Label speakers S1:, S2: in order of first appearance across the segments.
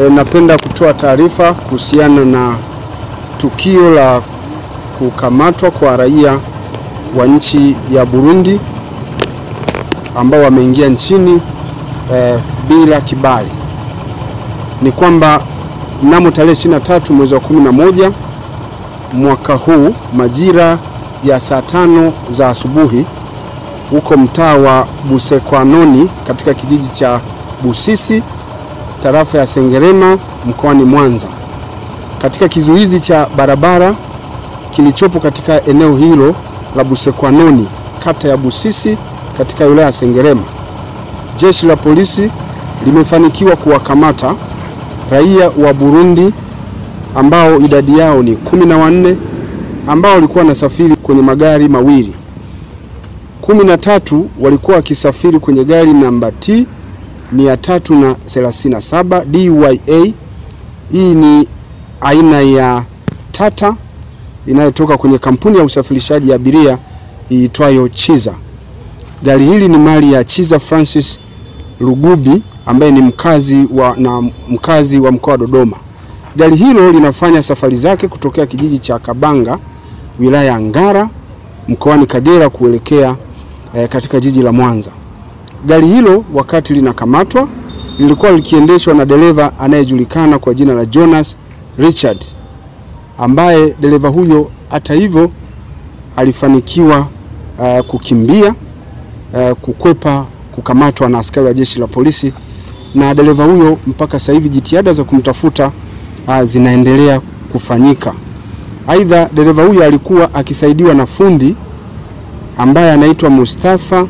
S1: Napenda kutoa taarifa kuhusiana na tukio la kukamatwa kwa raia wa nchi ya Burundi ambao wameingia nchini bila kibali. Ni kwamba mnamo tarehe 23 mwezi wa 11 mwaka huu majira ya saa 5 za asubuhi huko mtaa wa Busekwanoni katika kijiji cha Busisi, tarafa ya Sengerema, mkoani Mwanza, katika kizuizi cha barabara kilichopo katika eneo hilo la Busekwanoni, kata ya Busisi, katika wilaya ya Sengerema, jeshi la polisi limefanikiwa kuwakamata raia wa Burundi ambao idadi yao ni 14 ambao walikuwa wanasafiri kwenye magari mawili. 13 walikuwa wakisafiri kwenye gari namba T 337 DYA. Hii ni aina ya Tata inayotoka kwenye kampuni ya usafirishaji ya abiria iitwayo Chiza. Gari hili ni mali ya Chiza Francis Lugubi ambaye ni mkazi wa mkoa wa Dodoma. Gari hilo linafanya safari zake kutokea kijiji cha Kabanga, wilaya ya Ngara, mkoani Kagera kuelekea katika jiji la Mwanza. Gari hilo wakati linakamatwa lilikuwa likiendeshwa na dereva anayejulikana kwa jina la Jonas Richard, ambaye dereva huyo hata hivyo alifanikiwa kukimbia kukwepa kukamatwa na askari wa jeshi la polisi, na dereva huyo mpaka sasa hivi jitihada za kumtafuta zinaendelea kufanyika. Aidha, dereva huyo alikuwa akisaidiwa na fundi ambaye anaitwa Mustafa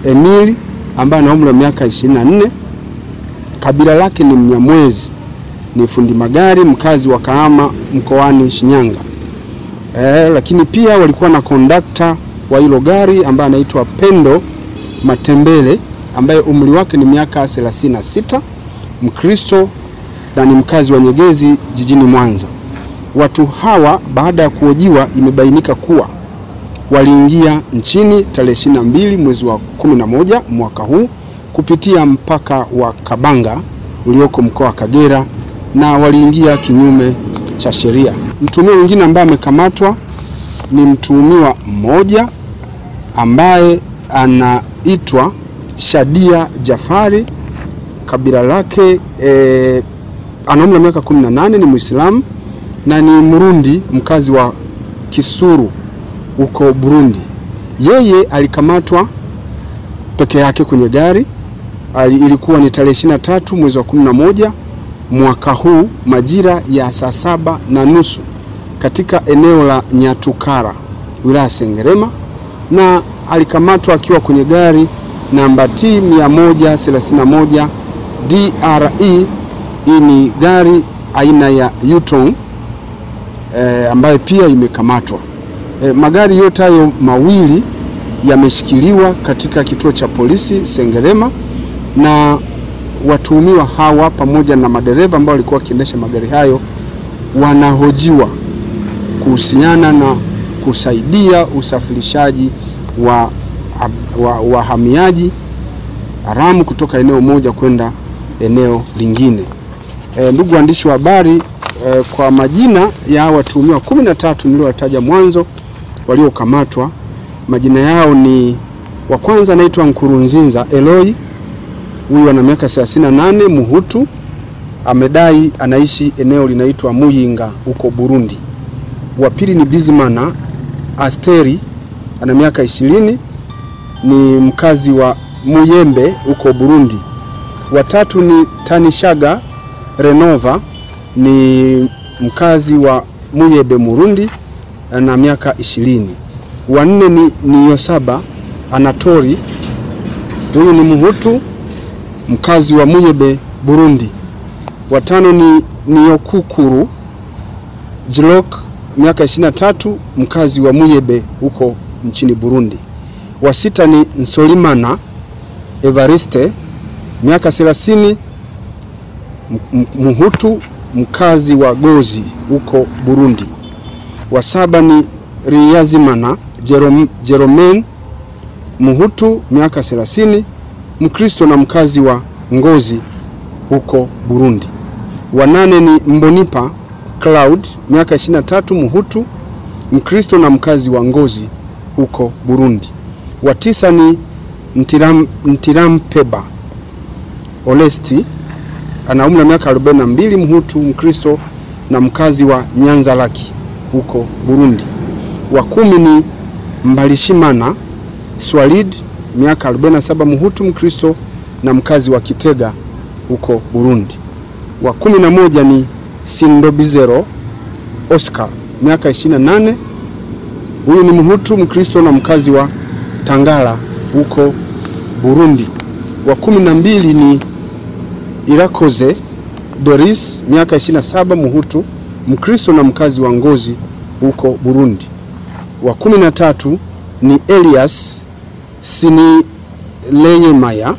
S1: Emil ambaye ana umri wa miaka 24. Kabila lake ni Mnyamwezi, ni fundi magari mkazi wa Kahama mkoani Shinyanga. Lakini pia walikuwa na kondakta wa hilo gari ambaye anaitwa Pendo Matembele ambaye umri wake ni miaka 36, Mkristo na ni mkazi wa Nyegezi jijini Mwanza. Watu hawa baada ya kuhojiwa imebainika kuwa waliingia nchini tarehe 22 mwezi wa 11 mwaka huu kupitia mpaka wa Kabanga ulioko mkoa wa Kagera, na waliingia kinyume cha sheria. Mtuhumiwa mwingine ambaye amekamatwa ni mtuhumiwa mmoja ambaye anaitwa Shadia Jafari. Kabila lake ana umri wa miaka 18, ni Muislamu na ni Mrundi mkazi wa Kisuru huko Burundi. Yeye alikamatwa peke yake kwenye gari. Ilikuwa ni tarehe 23 mwezi wa 11 mwaka huu majira ya saa 7:30 katika eneo la Nyatukara, wilaya ya Sengerema, na alikamatwa akiwa kwenye gari namba T 131 DRE. Hii ni gari aina ya Yutong ambayo pia imekamatwa. Magari yote hayo mawili yameshikiliwa katika kituo cha polisi Sengerema, na watuhumiwa hawa pamoja na madereva ambao walikuwa wakiendesha magari hayo wanahojiwa kuhusiana na kusaidia usafirishaji wa wahamiaji haramu kutoka eneo moja kwenda eneo lingine. Ndugu waandishi wa habari, kwa majina ya watuhumiwa 13 niliowataja mwanzo waliokamatwa, majina yao ni: wa kwanza anaitwa Nkurunziza Eloi, huyu ana miaka 38, Muhutu, amedai anaishi eneo linaitwa Muyinga huko Burundi. Wa pili ni Bizimana Asteri, ana miaka 20, ni mkazi wa Muyembe huko Burundi. Wa tatu ni Tanishaga Renova, ni mkazi wa Muyebe Burundi, ana miaka 20. Wa nne ni Yosaba Anatori, huyu ni Muhutu mkazi wa Muyebe Burundi. Wa tano ni Niyokukuru Jilok, miaka 23, mkazi wa Muyebe huko nchini Burundi. Wa sita ni Nsolimana Evariste, miaka 30, Muhutu mkazi wa Gozi huko Burundi. Wa saba ni Riyazimana Jeromen, Muhutu, miaka 30, Mkristo na mkazi wa Ngozi huko Burundi. Wa 8 ni Mbonipa Cloud, miaka 23, Mhutu, Mkristo na mkazi wa Ngozi huko Burundi. Wa 9 ni Ntirampeba Olesti, ana umri wa miaka 42, Mhutu, Mkristo na mkazi wa Nyanza Laki huko Burundi. Wa 10 ni Mbalishimana Swalid, miaka 47, Mhutu, Mkristo na mkazi wa Kitega huko Burundi. Wa 11 ni Sindobizero Oscar, miaka 28, huyu ni Mhutu, Mkristo na mkazi wa Tangala huko Burundi. Wa 12 ni Irakoze Doris, miaka 27, Mhutu, Mkristo na mkazi wa Ngozi huko Burundi. Wa 13 ni Elias Sinileyemaya,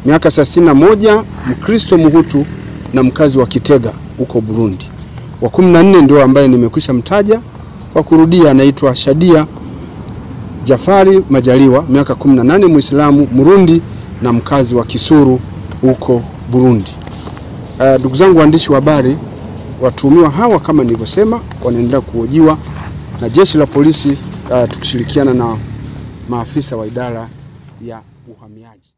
S1: miaka 31, Mkristo, Mhutu na mkazi wa Kitega huko Burundi. Wa 14 ndio ambaye nimekwisha mtaja kwa kurudia, anaitwa Shadia Jafari Majaliwa, miaka 18, Muislamu, Murundi na mkazi wa Kisuru huko Burundi. Ndugu zangu waandishi wa habari, watuhumiwa hawa kama nilivyosema wanaendelea kuhojiwa na jeshi la polisi tukishirikiana na maafisa wa idara ya uhamiaji.